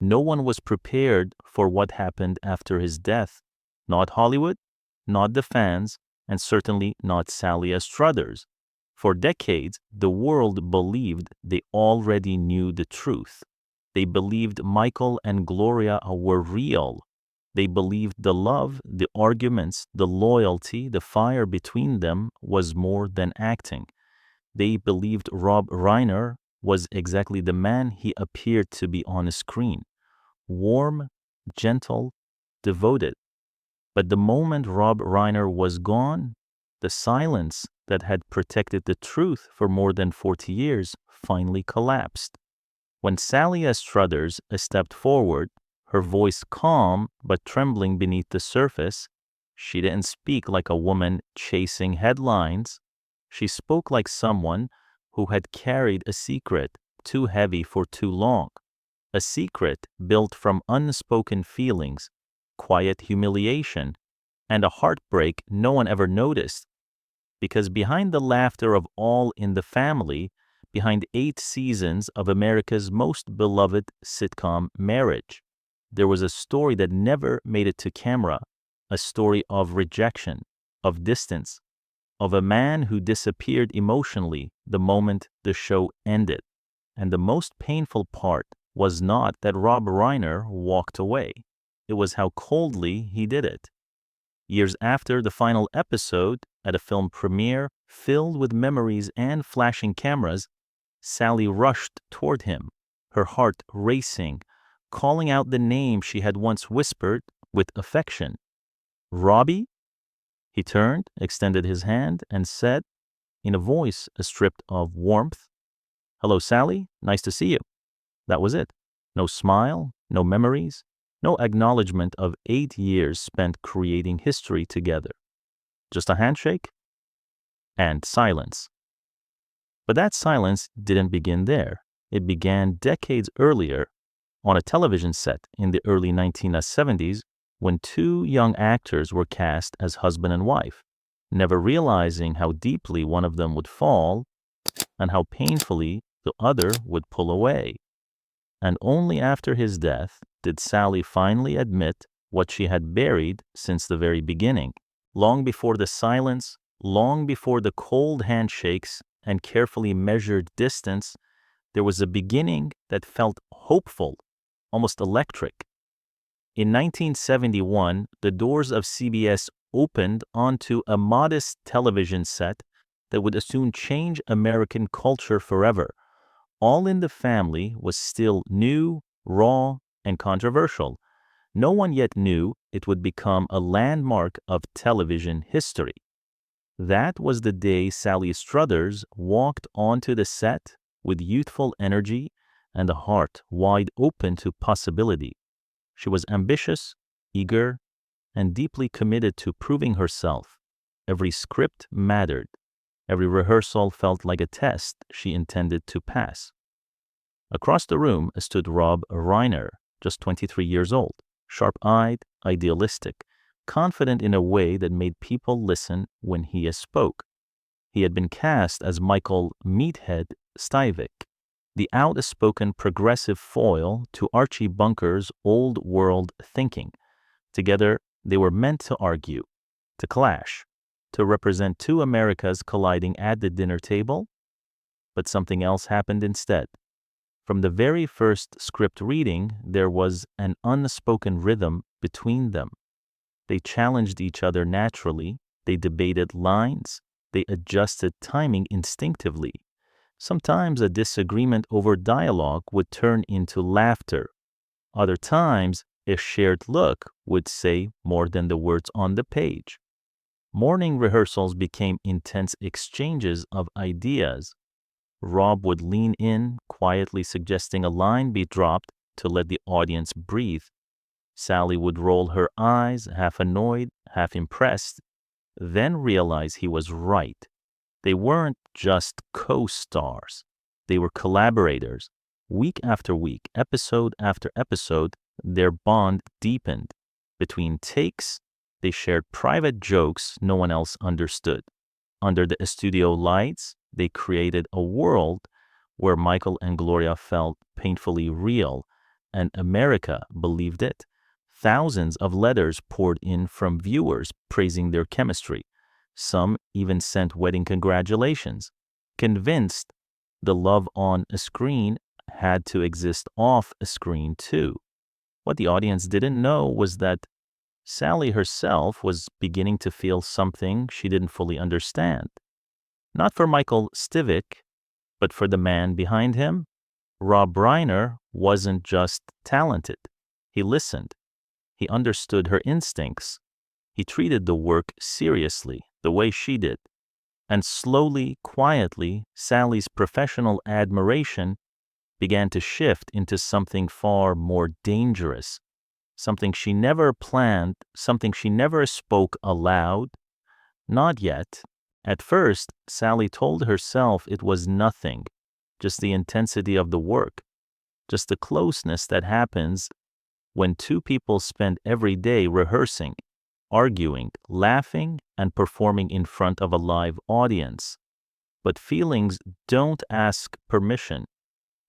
No one was prepared for what happened after his death. Not Hollywood, not the fans, and certainly not Sally Struthers. For decades, the world believed they already knew the truth. They believed Michael and Gloria were real. They believed the love, the arguments, the loyalty, the fire between them was more than acting. They believed Rob Reiner was exactly the man he appeared to be on a screen: warm, gentle, devoted. But the moment Rob Reiner was gone, the silence that had protected the truth for more than 40 years finally collapsed. When Sally Struthers stepped forward, her voice calm but trembling beneath the surface, she didn't speak like a woman chasing headlines. She spoke like someone who had carried a secret too heavy for too long, a secret built from unspoken feelings, quiet humiliation, and a heartbreak no one ever noticed. Because behind the laughter of All in the Family, behind 8 seasons of America's most beloved sitcom Marriage, there was a story that never made it to camera, a story of rejection, of distance, of a man who disappeared emotionally the moment the show ended. And the most painful part was not that Rob Reiner walked away. It was how coldly he did it. Years after the final episode, at a film premiere filled with memories and flashing cameras, Sally rushed toward him, her heart racing, calling out the name she had once whispered with affection. "Robbie?" He turned, extended his hand, and said, in a voice stripped of warmth, "Hello, Sally. Nice to see you." That was it. No smile, no memories, no acknowledgement of 8 years spent creating history together. Just a handshake and silence. But that silence didn't begin there. It began decades earlier on a television set in the early 1970s when 2 young actors were cast as husband and wife, never realizing how deeply one of them would fall and how painfully the other would pull away. And only after his death did Sally finally admit what she had buried since the very beginning. Long before the silence, long before the cold handshakes and carefully measured distance, there was a beginning that felt hopeful, almost electric. In 1971, the doors of CBS opened onto a modest television set that would soon change American culture forever. All in the Family was still new, raw, and controversial. No one yet knew it would become a landmark of television history. That was the day Sally Struthers walked onto the set with youthful energy and a heart wide open to possibility. She was ambitious, eager, and deeply committed to proving herself. Every script mattered. Every rehearsal felt like a test she intended to pass. Across the room stood Rob Reiner, just 23 years old, sharp-eyed, idealistic, confident in a way that made people listen when he spoke. He had been cast as Michael "Meathead" Stivic, the outspoken progressive foil to Archie Bunker's old-world thinking. Together, they were meant to argue, to clash, to represent 2 Americas colliding at the dinner table. But something else happened instead. From the very first script reading, there was an unspoken rhythm between them. They challenged each other naturally, they debated lines, they adjusted timing instinctively. Sometimes a disagreement over dialogue would turn into laughter. Other times, a shared look would say more than the words on the page. Morning rehearsals became intense exchanges of ideas. Rob would lean in, quietly suggesting a line be dropped to let the audience breathe. Sally would roll her eyes, half annoyed, half impressed, then realize he was right. They weren't just co-stars. They were collaborators. Week after week, episode after episode, their bond deepened. Between takes, they shared private jokes no one else understood. Under the studio lights, they created a world where Michael and Gloria felt painfully real. and America believed it. Thousands of letters poured in from viewers praising their chemistry. Some even sent wedding congratulations, convinced the love on a screen had to exist off a screen too. What the audience didn't know was that Sally herself was beginning to feel something she didn't fully understand. Not for Michael Stivic, but for the man behind him. Rob Reiner wasn't just talented. He listened. He understood her instincts. He treated the work seriously, the way she did. And slowly, quietly, Sally's professional admiration began to shift into something far more dangerous, something she never planned, something she never spoke aloud. Not yet. At first, Sally told herself it was nothing, just the intensity of the work, just the closeness that happens when two people spend every day rehearsing, arguing, laughing, and performing in front of a live audience. But feelings don't ask permission.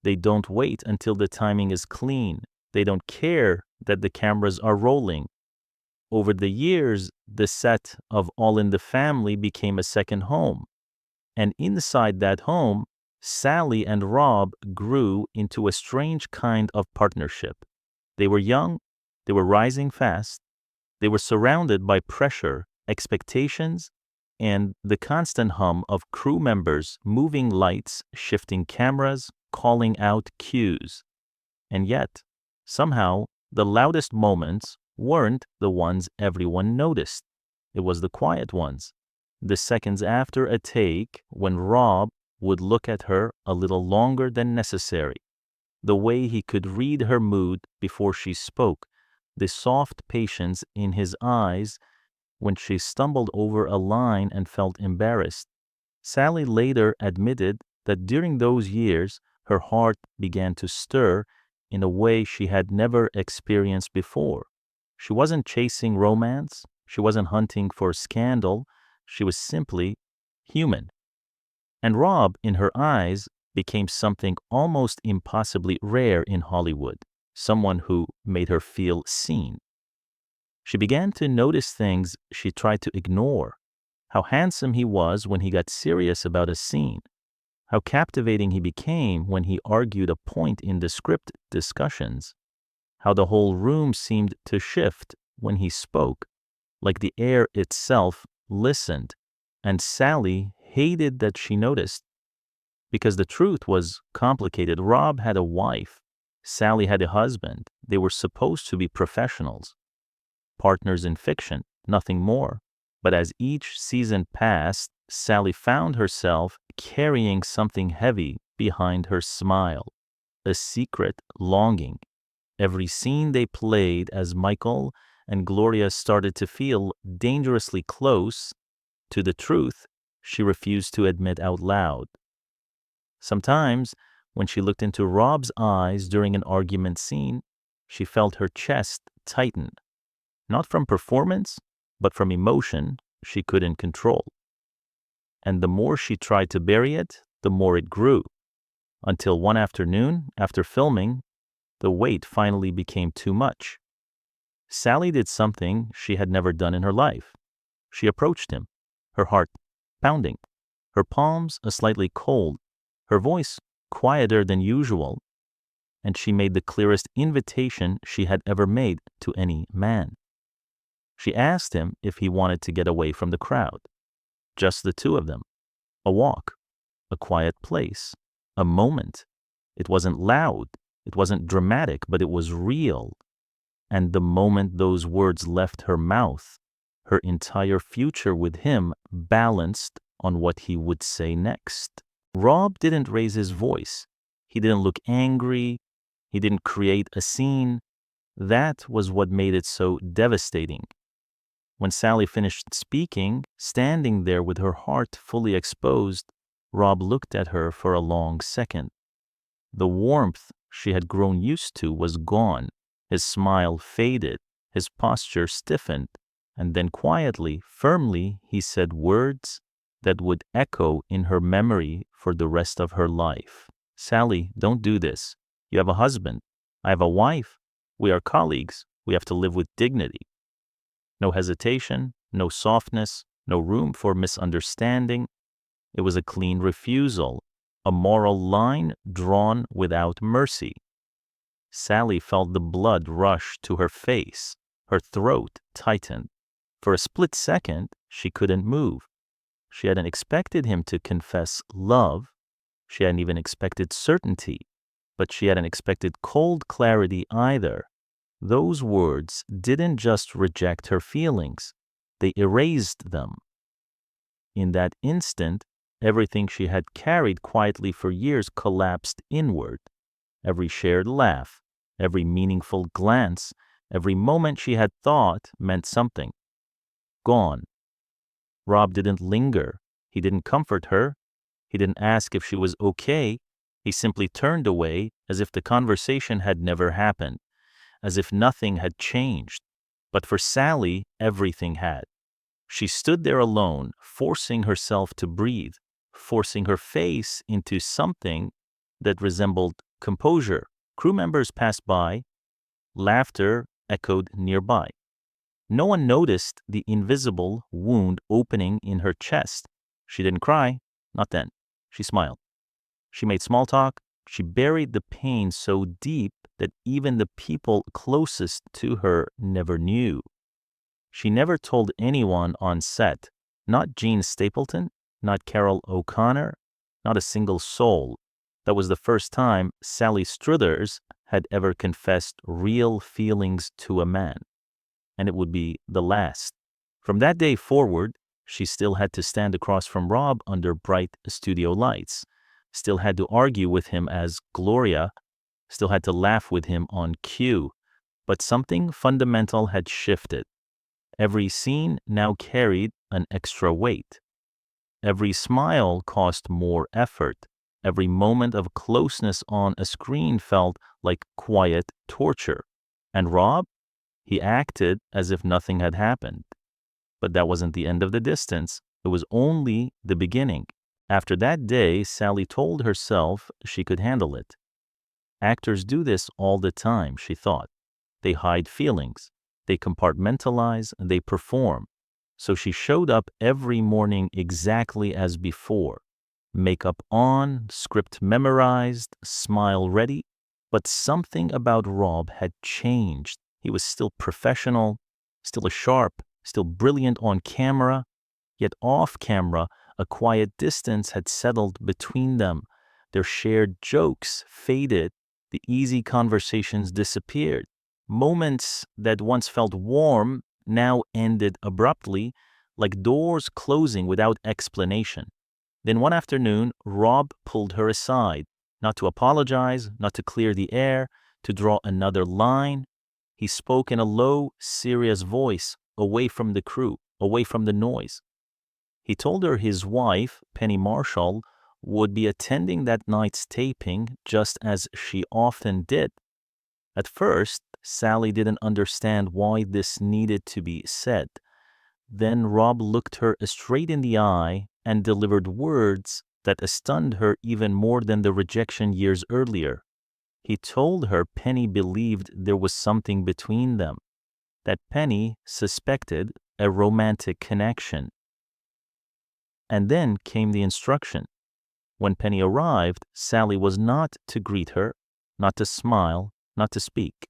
They don't wait until the timing is clean. They don't care that the cameras are rolling. Over the years, the set of All in the Family became a second home. And inside that home, Sally and Rob grew into a strange kind of partnership. They were young, they were rising fast, they were surrounded by pressure, expectations, and the constant hum of crew members moving lights, shifting cameras, calling out cues. And yet, somehow, the loudest moments weren't the ones everyone noticed. It was the quiet ones. The seconds after a take when Rob would look at her a little longer than necessary. The way he could read her mood before she spoke. The soft patience in his eyes when she stumbled over a line and felt embarrassed. Sally later admitted that during those years, her heart began to stir in a way she had never experienced before. She wasn't chasing romance. She wasn't hunting for scandal. She was simply human. And Rob, in her eyes, became something almost impossibly rare in Hollywood, someone who made her feel seen. She began to notice things she tried to ignore, how handsome he was when he got serious about a scene, how captivating he became when he argued a point in the script discussions, how the whole room seemed to shift when he spoke, like the air itself listened, and Sally hated that she noticed. Because the truth was complicated. Rob had a wife. Sally had a husband. They were supposed to be professionals, partners in fiction, nothing more. But as each season passed, Sally found herself carrying something heavy behind her smile, a secret longing. Every scene they played as Michael and Gloria started to feel dangerously close to the truth she refused to admit out loud. Sometimes, when she looked into Rob's eyes during an argument scene, she felt her chest tighten, not from performance, but from emotion she couldn't control. And the more she tried to bury it, the more it grew, until one afternoon, after filming, the weight finally became too much. Sally did something she had never done in her life. She approached him, her heart pounding, her palms a slightly cold, her voice quieter than usual, and she made the clearest invitation she had ever made to any man. She asked him if he wanted to get away from the crowd. Just the two of them. A walk, a quiet place, a moment. It wasn't loud, it wasn't dramatic, but it was real. And the moment those words left her mouth, her entire future with him balanced on what he would say next. Rob didn't raise his voice. He didn't look angry. He didn't create a scene. That was what made it so devastating. When Sally finished speaking, standing there with her heart fully exposed, Rob looked at her for a long second. The warmth she had grown used to was gone. His smile faded. His posture stiffened. And then quietly, firmly, he said words that would echo in her memory for the rest of her life. Sally, don't do this. You have a husband. I have a wife. We are colleagues. We have to live with dignity. No hesitation, no softness, no room for misunderstanding. It was a clean refusal, a moral line drawn without mercy. Sally felt the blood rush to her face. Her throat tightened. For a split second, she couldn't move. She hadn't expected him to confess love. She hadn't even expected certainty. But she hadn't expected cold clarity either. Those words didn't just reject her feelings. They erased them. In that instant, everything she had carried quietly for years collapsed inward. Every shared laugh, every meaningful glance, every moment she had thought meant something. Gone. Rob didn't linger. He didn't comfort her. He didn't ask if she was okay. He simply turned away as if the conversation had never happened, as if nothing had changed. But for Sally, everything had. She stood there alone, forcing herself to breathe, forcing her face into something that resembled composure. Crew members passed by. Laughter echoed nearby. No one noticed the invisible wound opening in her chest. She didn't cry, not then. She smiled. She made small talk. She buried the pain so deep that even the people closest to her never knew. She never told anyone on set, not Gene Stapleton, not Carol O'Connor, not a single soul. That was the first time Sally Struthers had ever confessed real feelings to a man. And it would be the last. From that day forward, she still had to stand across from Rob under bright studio lights, still had to argue with him as Gloria, still had to laugh with him on cue. But something fundamental had shifted. Every scene now carried an extra weight. Every smile cost more effort. Every moment of closeness on a screen felt like quiet torture. And Rob? He acted as if nothing had happened. But that wasn't the end of the distance. It was only the beginning. After that day, Sally told herself she could handle it. Actors do this all the time, she thought. They hide feelings. They compartmentalize, they perform. So she showed up every morning exactly as before. Makeup on, script memorized, smile ready. But something about Rob had changed. He was still professional, still sharp, still brilliant on camera. Yet off camera, a quiet distance had settled between them. Their shared jokes faded. The easy conversations disappeared. Moments that once felt warm now ended abruptly, like doors closing without explanation. Then one afternoon, Rob pulled her aside, not to apologize, not to clear the air, to draw another line. He spoke in a low, serious voice, away from the crew, away from the noise. He told her his wife, Penny Marshall, would be attending that night's taping just as she often did. At first, Sally didn't understand why this needed to be said. Then Rob looked her straight in the eye and delivered words that stunned her even more than the rejection years earlier. He told her Penny believed there was something between them, that Penny suspected a romantic connection. And then came the instruction. When Penny arrived, Sally was not to greet her, not to smile, not to speak.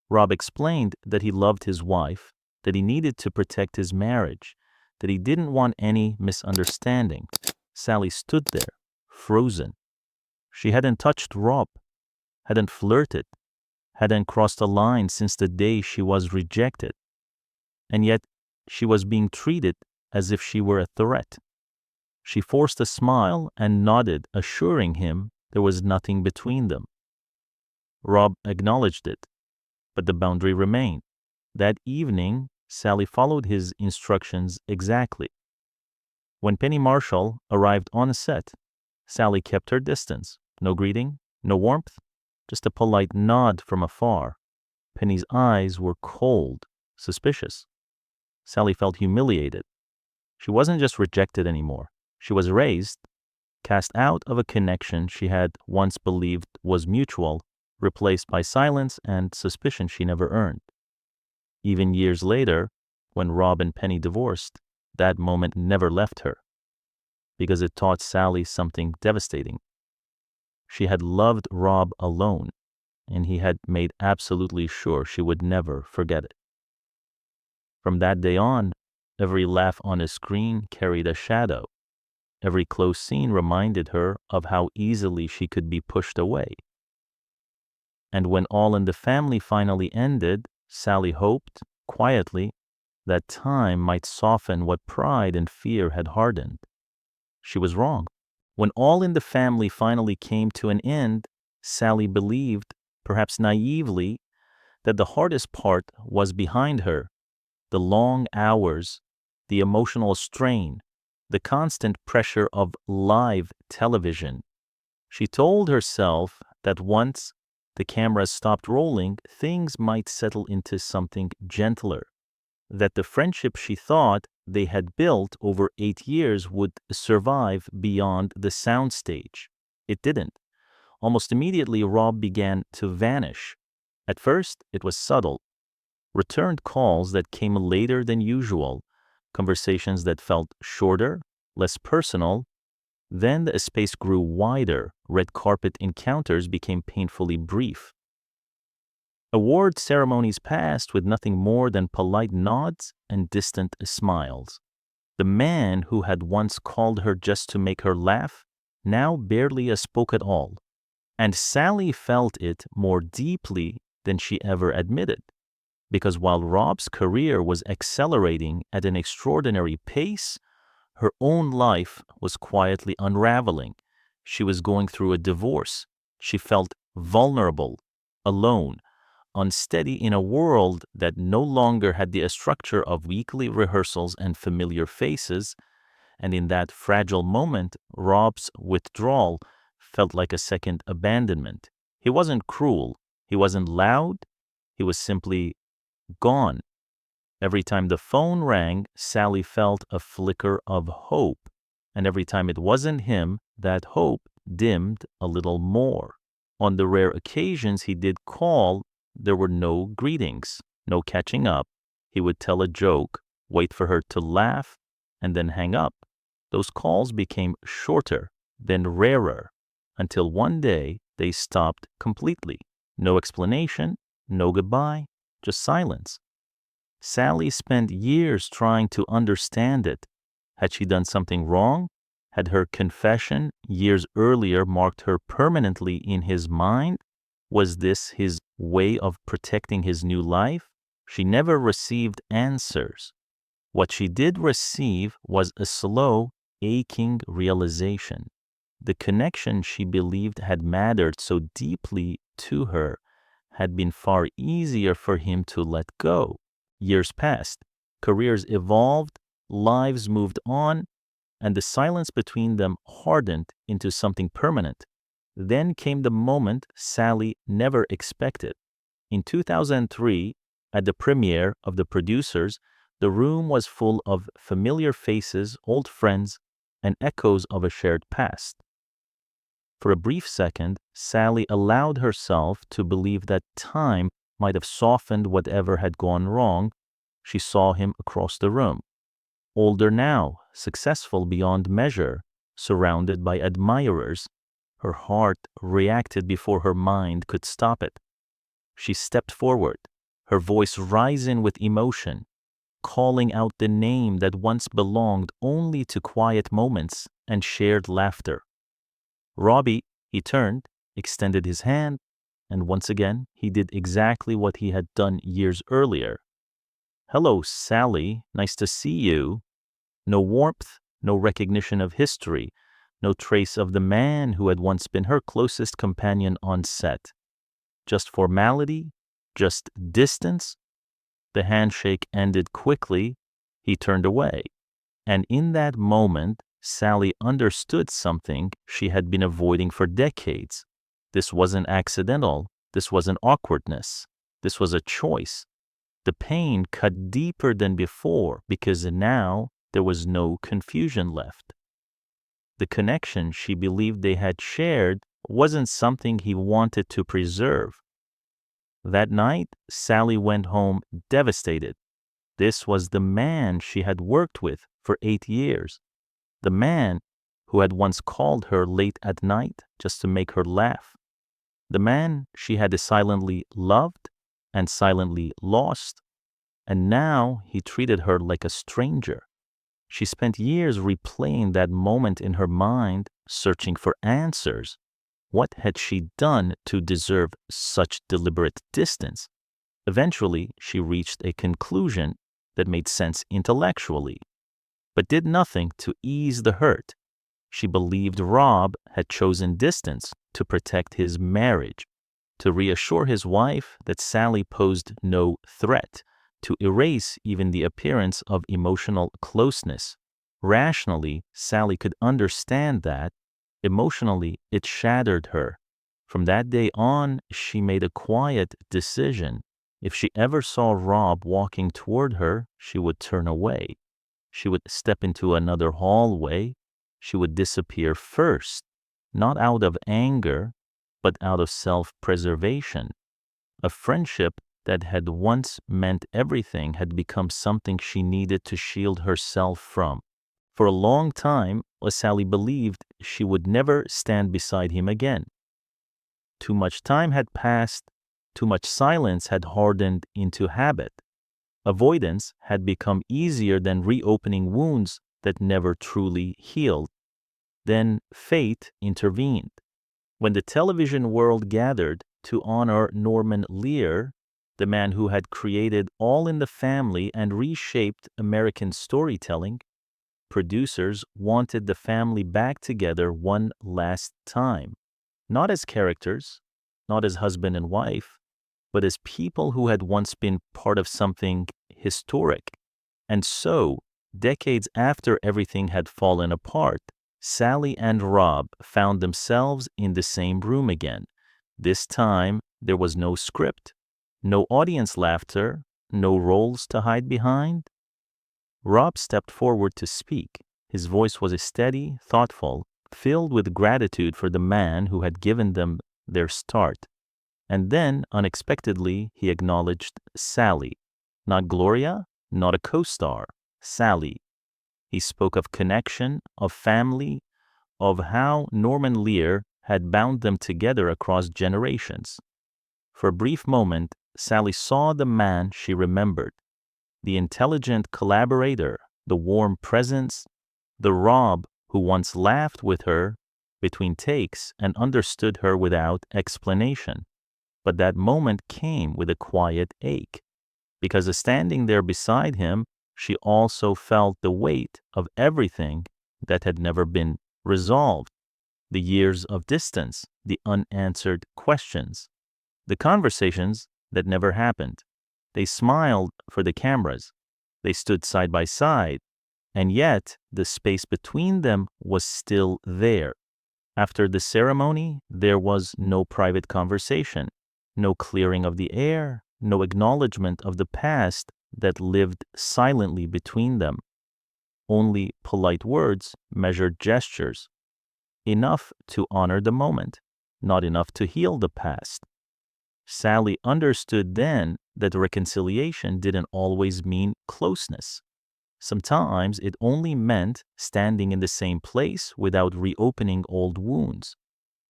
Rob explained that he loved his wife, that he needed to protect his marriage, that he didn't want any misunderstanding. Sally stood there, frozen. She hadn't touched Rob, hadn't flirted, hadn't crossed a line since the day she was rejected. And yet, she was being treated as if she were a threat. She forced a smile and nodded, assuring him there was nothing between them. Rob acknowledged it, but the boundary remained. That evening, Sally followed his instructions exactly. When Penny Marshall arrived on set, Sally kept her distance. No greeting, no warmth, just a polite nod from afar. Penny's eyes were cold, suspicious. Sally felt humiliated. She wasn't just rejected anymore. She was erased, cast out of a connection she had once believed was mutual, replaced by silence and suspicion she never earned. Even years later, when Rob and Penny divorced, that moment never left her, because it taught Sally something devastating. She had loved Rob alone, and he had made absolutely sure she would never forget it. From that day on, every laugh on a screen carried a shadow. Every close scene reminded her of how easily she could be pushed away. And when All in the Family finally ended, Sally hoped, quietly, that time might soften what pride and fear had hardened. She was wrong. When All in the Family finally came to an end, Sally believed, perhaps naively, that the hardest part was behind her. The long hours, the emotional strain, the constant pressure of live television. She told herself that once the cameras stopped rolling, things might settle into something gentler, that the friendship she thought they had built over 8 years would survive beyond the soundstage. It didn't. Almost immediately, Rob began to vanish. At first, it was subtle. Returned calls that came later than usual, conversations that felt shorter, less personal. Then the space grew wider. Red carpet encounters became painfully brief. Award ceremonies passed with nothing more than polite nods and distant smiles. The man who had once called her just to make her laugh now barely spoke at all, and Sally felt it more deeply than she ever admitted, because while Rob's career was accelerating at an extraordinary pace, her own life was quietly unraveling. She was going through a divorce. She felt vulnerable, alone, unsteady in a world that no longer had the structure of weekly rehearsals and familiar faces, and in that fragile moment, Rob's withdrawal felt like a second abandonment. He wasn't cruel, he wasn't loud, he was simply gone. Every time the phone rang, Sally felt a flicker of hope, and every time it wasn't him, that hope dimmed a little more. On the rare occasions he did call, there were no greetings, no catching up. He would tell a joke, wait for her to laugh, and then hang up. Those calls became shorter, then rarer, until one day they stopped completely. No explanation, no goodbye, just silence. Sally spent years trying to understand it. Had she done something wrong? Had her confession years earlier marked her permanently in his mind? Was this his way of protecting his new life? She never received answers. What she did receive was a slow, aching realization. The connection she believed had mattered so deeply to her had been far easier for him to let go. Years passed, careers evolved, lives moved on, and the silence between them hardened into something permanent. Then came the moment Sally never expected. In 2003, at the premiere of The Producers, the room was full of familiar faces, old friends, and echoes of a shared past. For a brief second, Sally allowed herself to believe that time might have softened whatever had gone wrong. She saw him across the room. Older now, successful beyond measure, surrounded by admirers. Her heart reacted before her mind could stop it. She stepped forward, her voice rising with emotion, calling out the name that once belonged only to quiet moments and shared laughter. Robbie, he turned, extended his hand, and once again he did exactly what he had done years earlier. "Hello, Sally, nice to see you." No warmth, no recognition of history, no trace of the man who had once been her closest companion on set. Just formality, just distance. The handshake ended quickly. He turned away. And in that moment, Sally understood something she had been avoiding for decades. This wasn't accidental. This wasn't awkwardness. This was a choice. The pain cut deeper than before because now there was no confusion left. The connection she believed they had shared wasn't something he wanted to preserve. That night, Sally went home devastated. This was the man she had worked with for 8 years, the man who had once called her late at night just to make her laugh, the man she had silently loved and silently lost, and now he treated her like a stranger. She spent years replaying that moment in her mind, searching for answers. What had she done to deserve such deliberate distance? Eventually, she reached a conclusion that made sense intellectually, but did nothing to ease the hurt. She believed Rob had chosen distance to protect his marriage, to reassure his wife that Sally posed no threat, to erase even the appearance of emotional closeness. Rationally, Sally could understand that. Emotionally, it shattered her. From that day on, she made a quiet decision. If she ever saw Rob walking toward her, she would turn away. She would step into another hallway. She would disappear first, not out of anger, but out of self-preservation. A friendship that had once meant everything had become something she needed to shield herself from. For a long time, Sally believed she would never stand beside him again. Too much time had passed, too much silence had hardened into habit. Avoidance had become easier than reopening wounds that never truly healed. Then fate intervened. When the television world gathered to honor Norman Lear, the man who had created All in the Family and reshaped American storytelling, producers wanted the family back together one last time, not as characters, not as husband and wife, but as people who had once been part of something historic. And so, decades after everything had fallen apart, Sally and Rob found themselves in the same room again. This time, there was no script, no audience laughter, no roles to hide behind. Rob stepped forward to speak. His voice was steady, thoughtful, filled with gratitude for the man who had given them their start. And then, unexpectedly, he acknowledged Sally. Not Gloria, not a co-star, Sally. He spoke of connection, of family, of how Norman Lear had bound them together across generations. For a brief moment, Sally saw the man she remembered, the intelligent collaborator, the warm presence, the Rob who once laughed with her between takes and understood her without explanation. But that moment came with a quiet ache, because standing there beside him, she also felt the weight of everything that had never been resolved, the years of distance, the unanswered questions, the conversations that never happened. They smiled for the cameras. They stood side by side, and yet the space between them was still there. After the ceremony, there was no private conversation, no clearing of the air, no acknowledgement of the past that lived silently between them. Only polite words, measured gestures, enough to honor the moment, not enough to heal the past. Sally understood then that reconciliation didn't always mean closeness. Sometimes it only meant standing in the same place without reopening old wounds.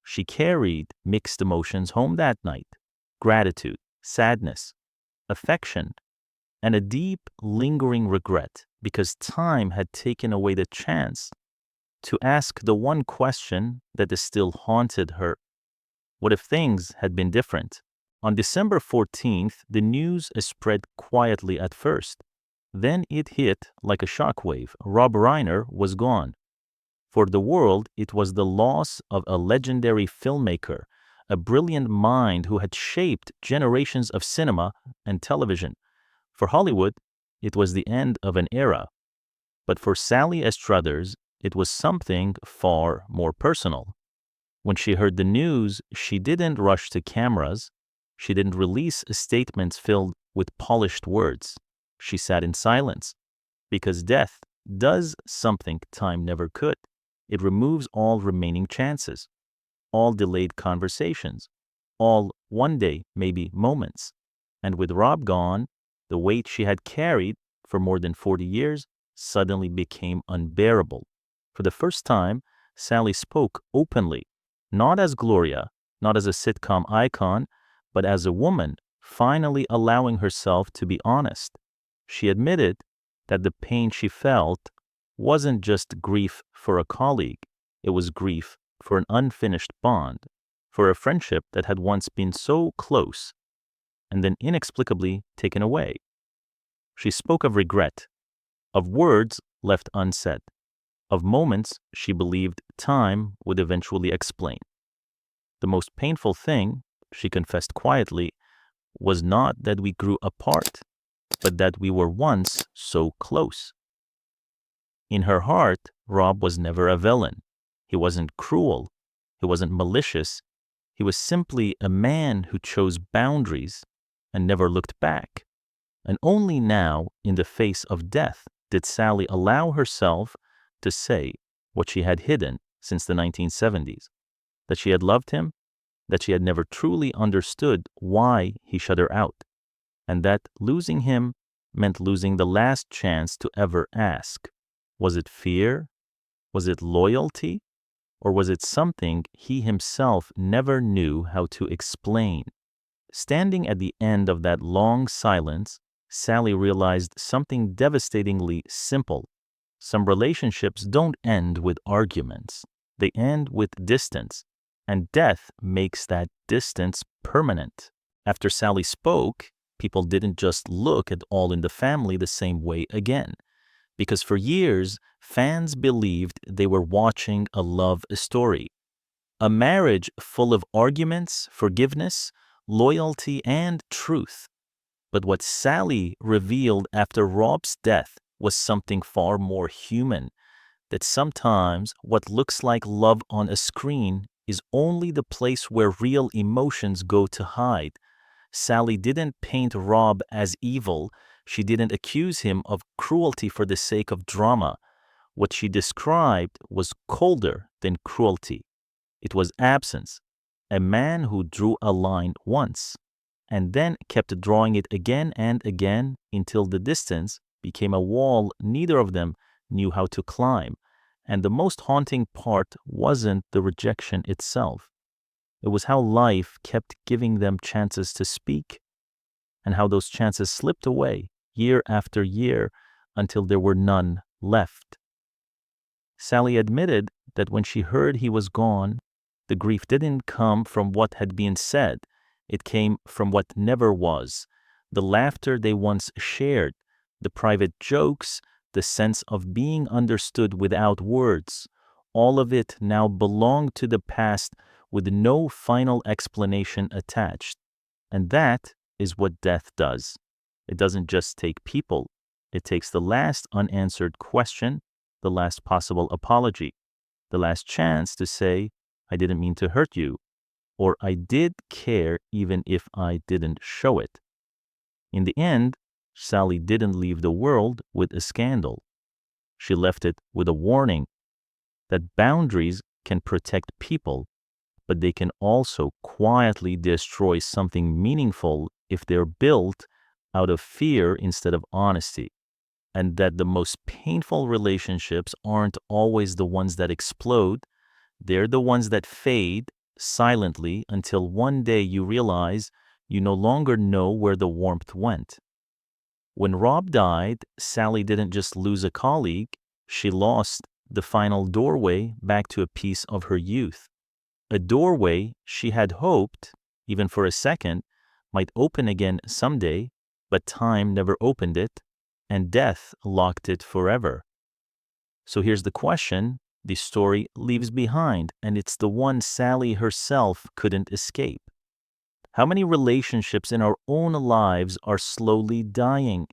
She carried mixed emotions home that night: gratitude, sadness, affection, and a deep, lingering regret because time had taken away the chance to ask the one question that still haunted her. What if things had been different? On December 14th, the news spread quietly at first. Then it hit like a shockwave. Rob Reiner was gone. For the world, it was the loss of a legendary filmmaker, a brilliant mind who had shaped generations of cinema and television. For Hollywood, it was the end of an era. But for Sally Struthers, it was something far more personal. When she heard the news, she didn't rush to cameras. She didn't release statements filled with polished words. She sat in silence, because death does something time never could. It removes all remaining chances. all delayed conversations, all one day, maybe moments. And with Rob gone, the weight she had carried for more than 40 years suddenly became unbearable. For the first time, Sally spoke openly, not as Gloria, not as a sitcom icon, but as a woman finally allowing herself to be honest. She admitted that the pain she felt wasn't just grief for a colleague, it was grief for an unfinished bond, for a friendship that had once been so close and then inexplicably taken away. She spoke of regret, of words left unsaid, of moments she believed time would eventually explain. The most painful thing, she confessed quietly, was not that we grew apart, but that we were once so close. In her heart, Rob was never a villain. He wasn't cruel. He wasn't malicious. He was simply a man who chose boundaries and never looked back. And only now, in the face of death, did Sally allow herself to say what she had hidden since the 1970s, that she had loved him, that she had never truly understood why he shut her out, and that losing him meant losing the last chance to ever ask, was it fear? Was it loyalty? Or was it something he himself never knew how to explain? Standing at the end of that long silence, Sally realized something devastatingly simple. Some relationships don't end with arguments. They end with distance, and death makes that distance permanent. After Sally spoke, people didn't just look at All in the Family the same way again, because for years, fans believed they were watching a love story, a marriage full of arguments, forgiveness, loyalty, and truth. But what Sally revealed after Rob's death was something far more human, that sometimes what looks like love on a screen is only the place where real emotions go to hide. Sally didn't paint Rob as evil. She didn't accuse him of cruelty for the sake of drama. What she described was colder than cruelty. It was absence, a man who drew a line once and then kept drawing it again and again until the distance became a wall neither of them knew how to climb. And the most haunting part wasn't the rejection itself. It was how life kept giving them chances to speak, and how those chances slipped away year after year until there were none left. Sally admitted that when she heard he was gone, the grief didn't come from what had been said. It came from what never was. The laughter they once shared, the private jokes, the sense of being understood without words. All of it now belonged to the past with no final explanation attached. And that is what death does. It doesn't just take people. It takes the last unanswered question, the last possible apology, the last chance to say, I didn't mean to hurt you, or I did care even if I didn't show it. In the end, Sally didn't leave the world with a scandal. She left it with a warning that boundaries can protect people, but they can also quietly destroy something meaningful if they're built out of fear instead of honesty. And that the most painful relationships aren't always the ones that explode. They're the ones that fade silently until one day you realize you no longer know where the warmth went. When Rob died, Sally didn't just lose a colleague, she lost the final doorway back to a piece of her youth. A doorway she had hoped, even for a second, might open again someday, but time never opened it, and death locked it forever. So here's the question the story leaves behind, and it's the one Sally herself couldn't escape. How many relationships in our own lives are slowly dying?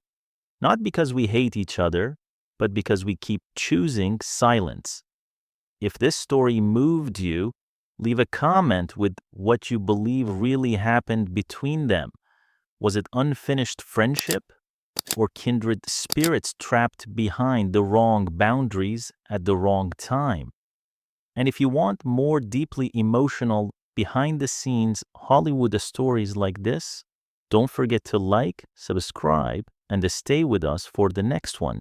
Not because we hate each other, but because we keep choosing silence. If this story moved you, leave a comment with what you believe really happened between them. Was it unfinished friendship? Or kindred spirits trapped behind the wrong boundaries at the wrong time? And if you want more deeply emotional, behind the scenes Hollywood stories like this, don't forget to like, subscribe, and to stay with us for the next one.